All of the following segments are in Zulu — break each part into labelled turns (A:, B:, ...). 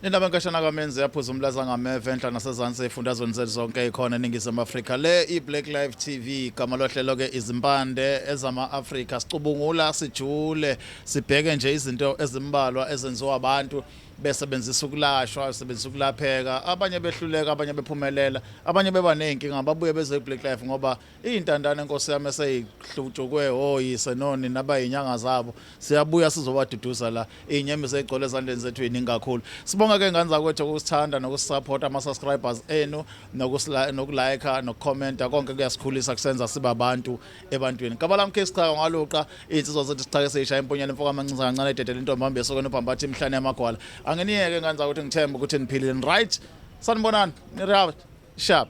A: Indaba enkashana kaMenzi yaphuza umlaza ngameva enhla nasezansi efundazweni zethu zonke ikhona eNingizimu Afrika le iBlack Live TV igama lohlelo ke izimpande ezama-Afrika sicubungula sijule sibheke nje izinto ezimbalwa ezenziwa abantu besebenzisa ukulashwa besebenzisa ukulapheka abanye behluleka abanye bephumelela abanye beba nenkinga babuye beze iBlack Live ngoba iyintandane inkosi yami eseyihlutshukwe oyise noni nabayinyanga zabo siyabuya sizobaduduza la inyembezi ezigcwele ezandleni zethu yiningi kakhulu sibonga ke ngane zakwethu ukusithanda nokusupporta ama-subscribers enu nokulike nokukhomenta konke kuyasikhulisa kusenza sibe abantu ebantwini kabala mkhesi cha ngaluqa insizwa zethu sichake seyishaya imponyela imfoka amancinza kancane ededela intombi hambe yesokweni ubhambathi imhlane yamagwala anginiyeke ngane ukuthi ngithemba ukuthi niphilile right sanibonani ni-right sharp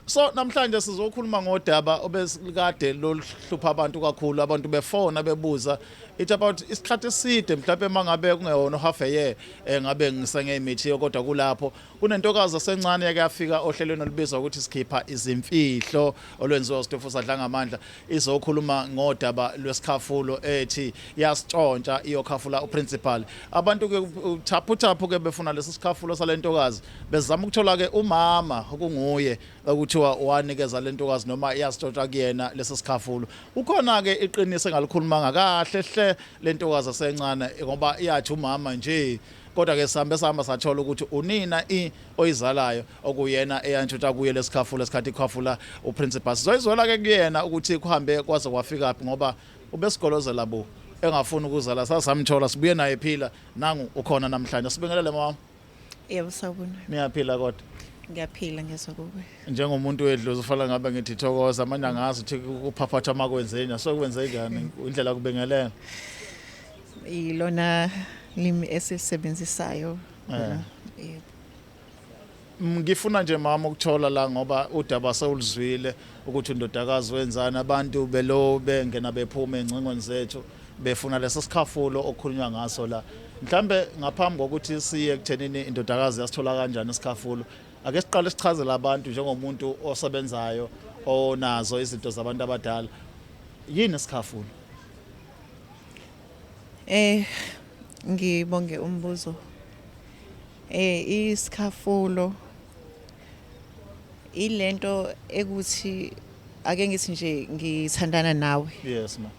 A: so namhlanje sizokhuluma ngodaba obesikade lohlupha abantu kakhulu abantu befona bebuza it's about isikhathi eside mhlawumbe mangabe kungeyona half a year ngabe ngisengemithi kodwa kulapho kunentokazi esencane yake yafika ohlelweni olubizwa ukuthi sikhipha izimfihlo olwenziwa Sitofu Sadla ngamandla izokhuluma ngodaba lwesikhafulo ethi yasitshontsha iyokhafula uprincipal abantu ke thaphu ke befuna lesi sikhafulo salentokazi bezama ukuthola ke umama okunguye ukuthiwa wanikeza lentokazi noma yasitshontsha kuyena lesi sikhafulo ukhona ke iqiniso engalikhulumanga kahle hle lentokazi asencane ngoba iyathi umama nje kodwa ke sihamba sathola ukuthi unina oyizalayo okuyena eyantshontsha kuye lesikhafulo esikhathi ikhafula uprincipal sizoyizwela ke kuyena ukuthi kuhambe kwaze kwafika phi ngoba ubesigolozela bo engafuni ukuzala sasamthola sibuye naye phila nangu ukhona namhlanje sibingelele mama
B: yebo sawubona
A: niyaphila kodwa
B: ngiyaphila ngesokube
A: njengomuntu wedlozi ufala ngabe ngithi thokoza manje angazi ukuthi uphaphatha amakwenzeni sokwenze njani indlela kubengelela
B: ilona limi esisebenzisayo
A: ngifuna nje mama ukuthola la ngoba udaba sewulizwile ukuthi indodakazi wenzana abantu belo bengena bephuma engcingweni zethu befuna lesi sikhafulo okukhulunywa ngaso la mhlambe ngaphambi kokuthi siye ekuthenini indodakazi yasithola kanjani isikhafulo ake siqale sichazele abantu njengomuntu osebenzayo onazo izinto zabantu abadala yini isikhafulo
B: ngibonge umbuzo isikhafulo ilento ekuthi ake ngithi nje ngithandana nawe
A: yes ma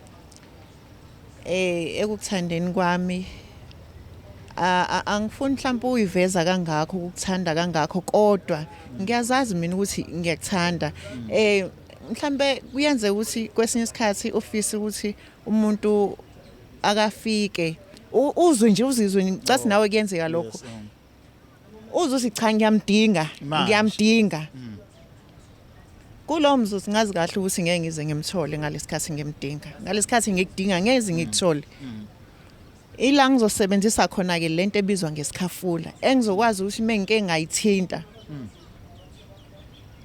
B: ekuthandeni kwami angifuni mhlawumbe uyiveza kangakho ukuthanda kangakho kodwa ngiyazazi mina ukuthi ngiyakuthanda mhlawumbe kuyenze ukuthi kwesinye isikhathi ofisi ukuthi umuntu akafike uzwe nje uzizwe cathi nawe kuyenzeka lokho uzwe uthi cha ngiyamdinga kulo mzuzu ngazi kahle ukuthi ngeke ngize ngimthole ngalesikhathi ngimdinga ngalesikhathi ngikudinga ngeze ngikuthole ila ngizosebenzisa khona ke lento ebizwa ngesikhafula engizokwazi ukuthi mengike ngayithinta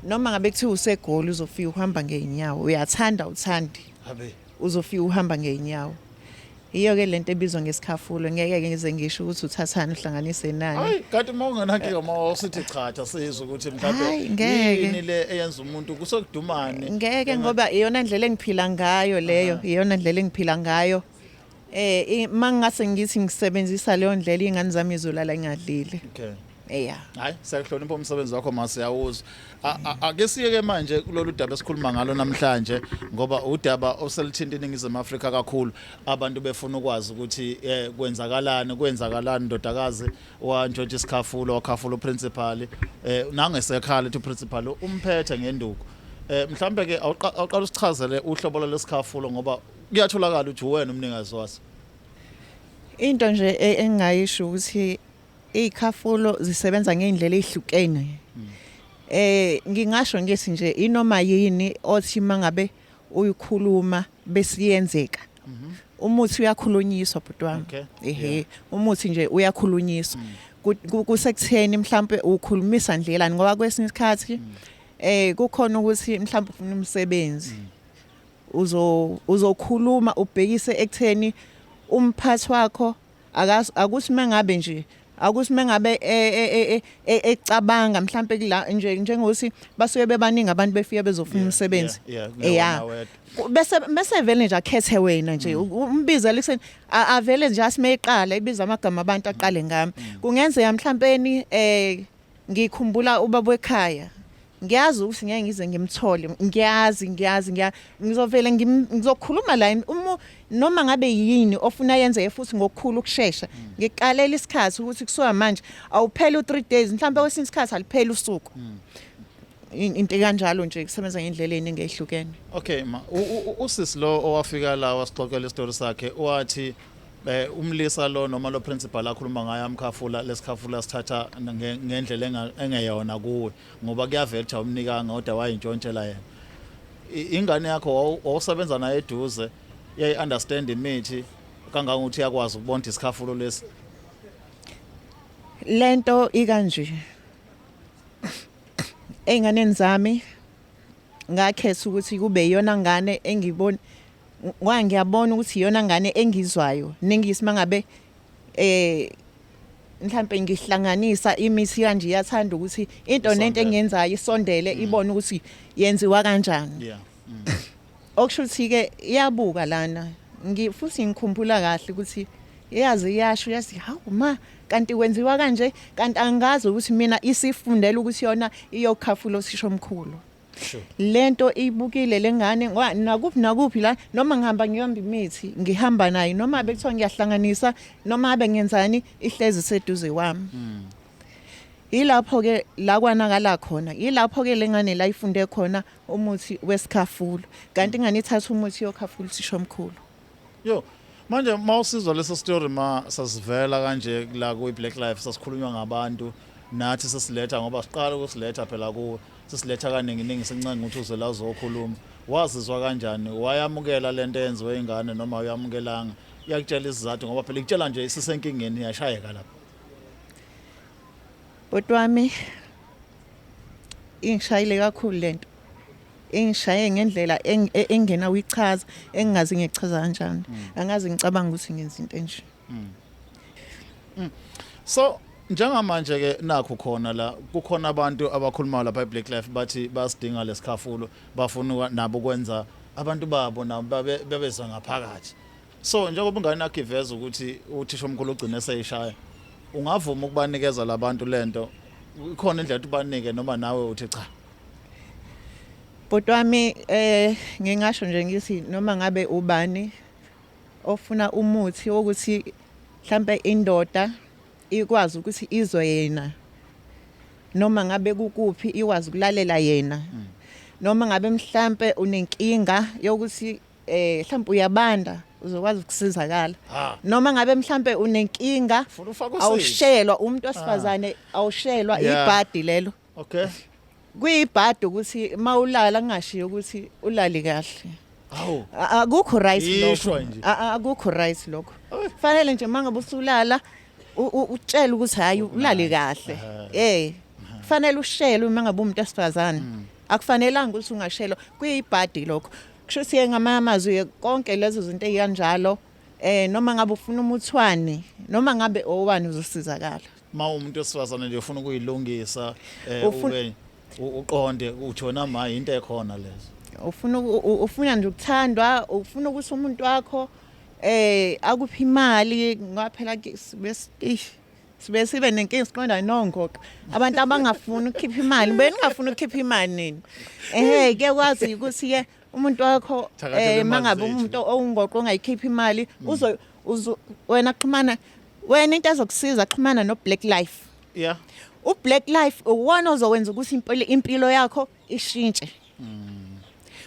B: noma ngabe kuthiwa usegoli uzofika uhamba ngeenyawo uyathanda uthandi uzofika uhamba ngeenyawo iyo ke lento ebizwa ngesikhafulo ngeke ngize ngisho ukuthi uthathana uhlanganise nani
A: hayi kanti mawungenankinga mawusithi chacha sizwe ukuthi mhlawumbe yini le eyenza umuntu kusokudumane
B: ngeke ngoba iyona ndlela engiphila ngayo leyo iyona ndlela engiphila ngayo mangase ngithi ngisebenzisa leyo ndlela ingane zami izolala ingadlile
A: okay
B: hayi
A: siyahlonipha umsebenzi wakho masiyawuzwa ake siyeke manje kulolu daba esikhuluma ngalo namhlanje ngoba udaba oselithinta iNingizimu Afrika kakhulu abantu befuna ukwazi ukuthi kwenzakalani ndodakazi wantshontsha isikhafulo wakhafula uprincipal nangesekhala ethi uprincipal umphethe ngenduku mhlambe ke awuqala usichazele uhlobo lesikhafulo ngoba kuyatholakala ukuthi uwena umnikazi waso
B: into nje engayisho ukuthi ikhafulo zisebenza ngeindlela ezihlukene ngingasho ngithi nje inoma yini othi mangabe uyikhuluma besiyenzeka umuthi uyakhulunyiswa butwami umuthi nje uyakhulunyiswa kusekutheni mhlambe ukhulumisa ndlelani ngoba kwesinye isikhathi kukhona ukuthi mhlambe ufuna umsebenzi uzokhuluma ubhekise ekutheni umphathi wakho akuthi mangabe nje akuthi mengabe ecabanga mhlambe kula njengokuthi basuke bebaningi abantu befika bezofuna umsebenzi bese vele nje akhethe wena nje umbiza lekuseni avele nje asimeyiqala ibiza amagama abantu aqale ngami kungenzeka mhlawumbe ngikhumbula ubaba ekhaya ngiyazi ukuthi ngeke ngize ngimthole ngiyazi ngizovela ngizokhuluma la noma ngabe yini ofuna yenze futhi ngokukhulu ukusheshsha ngiqalela isikhathi ukuthi kusuka manje awuphela u3 days mhlawumbe kwesinye isikhathi aliphela usuku into kanjalo nje kusebenza ngendlela eningi ehlukene.
A: Okay ma usisi lo owafika la wasixoxela istory sakhe wathi umlisa lo noma lo principal akhuluma ngayo amkhafula lesikhafula sithatha ngendlela engeyona kuwe ngoba kuyavela ukuthi awumnikanga kodwa wayintshontshela yena ingane yakho wawusebenza naye eduze yayi understand imithi kangangokuthi yakwazi ukubona isikhafulo lesi
B: lento ikanje enganeni zami ngakhetha ukuthi kube iyona ngane engibona ngiyabona ukuthi iyona ngane engizwayo ningisi mangabe mhlambe ngihlanganisa imithi kanje iyathanda ukuthi into nento engenzayo isondele ibone ukuthi yenziwa kanjani okusho ukuthi ke iyabuka lana futhi ngikhumbula kahle ukuthi iyazi iyasho yazi hawu ma kanti kwenziwa kanje kanti angazi ukuthi mina isifundela ukuthi yona iyokhafula usisho omkhulu lento ibukile lengane nakuphi la noma ngihamba ngiyomba imithi ngihamba nayo noma bekuthiwa ngiyahlanganisa noma abe ngenzani ihlezi seduze wami ilapho ke la kwanakala khona ilapho ke lengane la ifunde khona umuthi wesikhafulo kanti ingane ithatha umuthi yokhafula usisho omkhulu
A: yo manje mawusizwa leso story sasivela kanje la ku Black Life sasikhulunywa ngabantu nathi sesiletha ngoba siqala ukusiletha phela kuwe sisiletha kaningi sincane ukuthi uze la uzokhuluma wazizwa kanjani wayamukela lento yenziwe ingane noma uyamukelanga iyakutshela isizathu ngoba phela ikutshela nje isisenkingeni iyashayeka lapha
B: bodwami ingishayile kakhulu lento ingishaye ngendlela engena uyichaza engazi ngichaza kanjani angazi ngicabanga ukuthi ngenza into enje
A: so njengamanje ke nakho khona la kukhona abantu abakhuluma lapha eBlack Life bathi basidinga lesikhafulo bafuna nabo ukwenza abantu babo nabo bebeza ngaphakathi so njengoba ungane nakho iveza ukuthi uthisha omkhulu ugcina eseyishaya ungavuma ukubanikeza labantu lento ikhona indlela ubanike noma nawe uthi cha
B: bodwami ngingasho nje ngithi noma ngabe ubani ofuna umuthi wokuthi mhlambe indoda ikwazi ukuthi izwe yena noma ngabe kukuphi ikwazi ukulalela yena noma ngabe mhlambe unenkinga yokuthi mhlambe uyabanda uzokwazi ukusizakala noma ngabe mhlambe unenkinga awushelwa umuntu wesifazane awushelwa ibhadi lelo
A: okay
B: kuyibhadi ukuthi mawulala kungashiyo ukuthi ulali kahle akukho right lokho akukho right lokho fanele nje mangabe usulala utshela ukuthi hayi ulali kahle fanele ushelwe mangabe umuntu esifazane akufanelanga ukuthi ungashelwa kuyibhadi lokho kusho ukuthi ngamazwi konke lezo zinto ezikanjalo noma ngabe ufuna umuthwane noma ngabe owani uzosizakala
A: umuntu esifazane nje ufuna ukuyilungisa ube uqonde uthona ma into ekhona lezo
B: ufuna nje ukuthandwa ufuna ukuthi umuntu wakho akuphi imali ngaphela sibe nenkinga siqonda nongoqa abantu abangafuni ukukhipha imali beningafuni ukukhipha imali nini ke kwazi ukuthi ke umuntu wakho mangabe umuntu ongoqa ongayikhipha imali wena xhumana wena into ezokusiza xhumana no Black Life uBlack Life uwona ozokwenza ukuthi impilo yakho ishintshe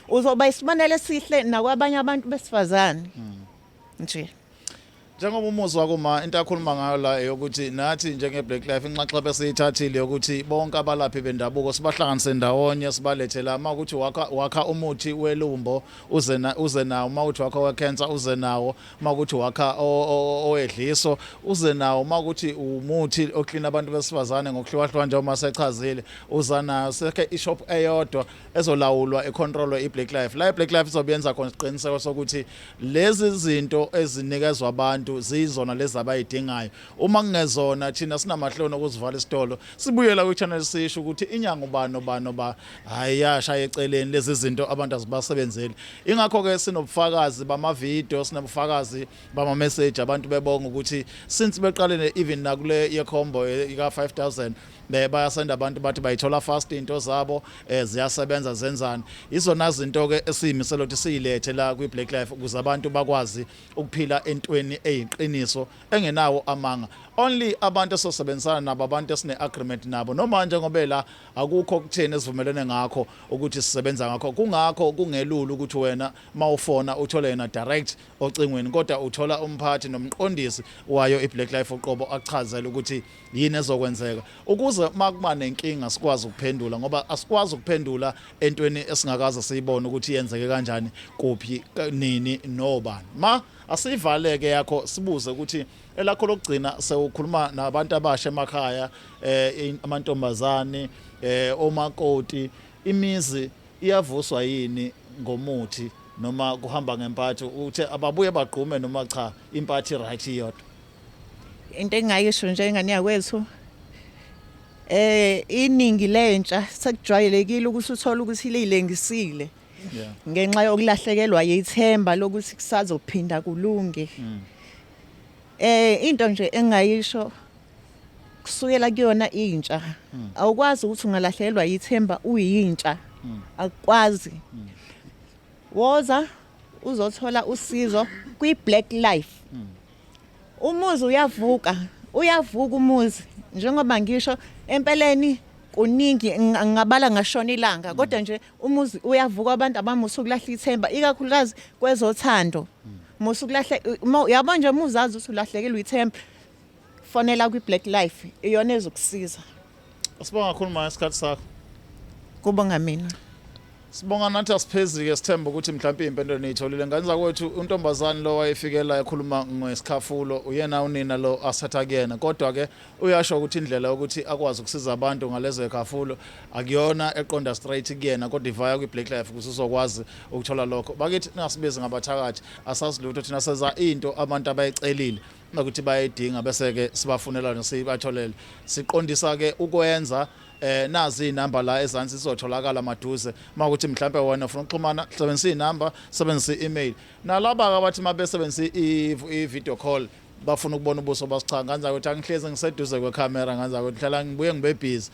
B: uzoba isibonelo esihle nakwabanye abantu besifazane nje
A: njengoba umuzwa kuma into akhuluma ngayo la yokuthi nathi njenge Black Life inxaxha besiyithathile ukuthi bonke abalaphi bendabuko sibahlanganise ndawonye sibalethe la makuthi wakha umuthi welumbo uze nawo makuthi wakha wecancer uze nawo makuthi wakha owedliso uze nawo makuthi umuthi oclean abantu besifazane ngokuhlukahlwa nje uma sechazile uza nayo sekhe ishop eyodwa ezolawulwa econtrolwe iBlack Life la iBlack Life izobenza khona isiqiniseko sokuthi lezi zinto ezinikezwa abantu abantu zizona lezi abayidingayo. Uma kungezona thina sinamahloni okuzivala isitolo sibuyela ku channel sisho ukuthi inyanga ubano hayi yasha eceleni lezi zinto abantu azibasebenzeli. Ingakho ke sinobufakazi bama video, sinobufakazi bama message abantu bebonga ukuthi since beqalene even nakule yekhombo ika 5000 bayasenda abantu bathi bayithola fast into zabo ziyasebenza zenzani. Izona zinto ke esiyimisela ukuthi siyilethe la kwi Black Life ukuze abantu bakwazi ukuphila entweni eyiqiniso engenawo amanga. Only abantu esosebenzisana nabo, abantu esine agreement nabo, noma njengoba la akukho kutheni esivumelene ngakho ukuthi sisebenza ngakho. Kungakho kungelula ukuthi wena mawufona uthole yena direct ocingweni, kodwa uthola umphathi nomqondisi wayo iBlack Life uqobo achazela ukuthi yini ezokwenzeka ukuze makuba nenkinga sikwazi ukuphendula, ngoba asikwazi ukuphendula entweni esingakaze siyibone ukuthi yenzeke kanjani kuphi nini nobani. Ma asivaleke yakho sibuze ukuthi elakho lokugcina sewukhuluma nabantu abasha emakhaya, amantombazane, omakoti, imizi iyavuswa yini ngomuthi noma kuhamba ngempatho, uthe ababuye bagqume noma cha impatho right yodwa?
B: Into engayisho nje ingane yakwethu iningi lentsha sekujwayelekile ukuthi uthola ukuthi lilengisile ngenxa yokulahlekelwa yithemba lokuthi kusazophinda kulunge. Into nje engayisho kusukela kuyona intsha, awukwazi ukuthi ungalahlekelwa yithemba uyintsha, akwazi. Woza uzothola usizo kwi Black Life. Umuzi uyavuka umuzi, njengoba ngisho empeleni kuningi ngingabala ngashona ilanga, kodwa nje umuzi uyavuka, abantu abamusuku lahla ithemba ikakhulukazi kwezothando. Musuku lahle yabo nje umuzazi ukuthi ulahlekelwe ithemba, fonela kwi Black Life iyona ezokusiza.
A: Sibonga kakhulu manje isikhathi sakho.
B: Kubonga mina.
A: Sibonga nathi asiphezike sithemba ukuthi mhlawumbe impendelo niyitholile. Ngane zakwethu untombazane lo wayefikela ekhuluma ngesikhafulo uyena unina lo asatha kuyena, kodwa ke uyasho ukuthi indlela ukuthi akwazi ukusiza abantu ngalezo ekhafulo akuyona eqonda straight kuyena, kodwa ivaya kwi Black Life ukuthi uzokwazi ukuthola lokho. Bakithi ningasibizi ngabathakathi, asazi lutho thina seza into abantu abayicelile ukuthi bayidinga bese ke sibafunela nesibatholele. Siqondisa ke ukwenza nazi inamba la ezansi sizotholakala maduze makuthi mhlambe wena ufuna ukuxhumana sebenzisa inamba, sebenzisa email. Nalaba abathi mabesebenzisa i-video call bafuna ukubona ubuso basicha nganza ukuthi angihlezi ngiseduze kwecamera, nganza ukuthi hlala ngibuye ngibe busy,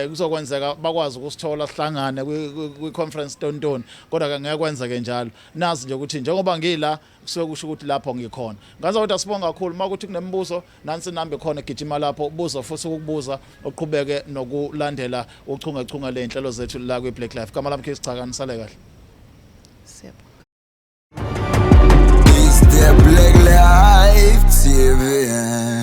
A: kuzokwenzeka bakwazi ukusithola sihlangane kwi conference tontoni, kodwa ke ngeke kwenzeke njalo. Nazi nje ukuthi njengoba ngila kusuke kusho ukuthi lapho ngikhona. Nganza ukuthi asibonga kakhulu makuthi kunembuzo nansi inamba ikhona, gijima lapho ubuza futhi ukubuza uqhubeke nokulandela uchungechunge leinhlelo zethu la kwi Black Life. Kama lami ke sichakani sale kahle.
C: The Black Life TV.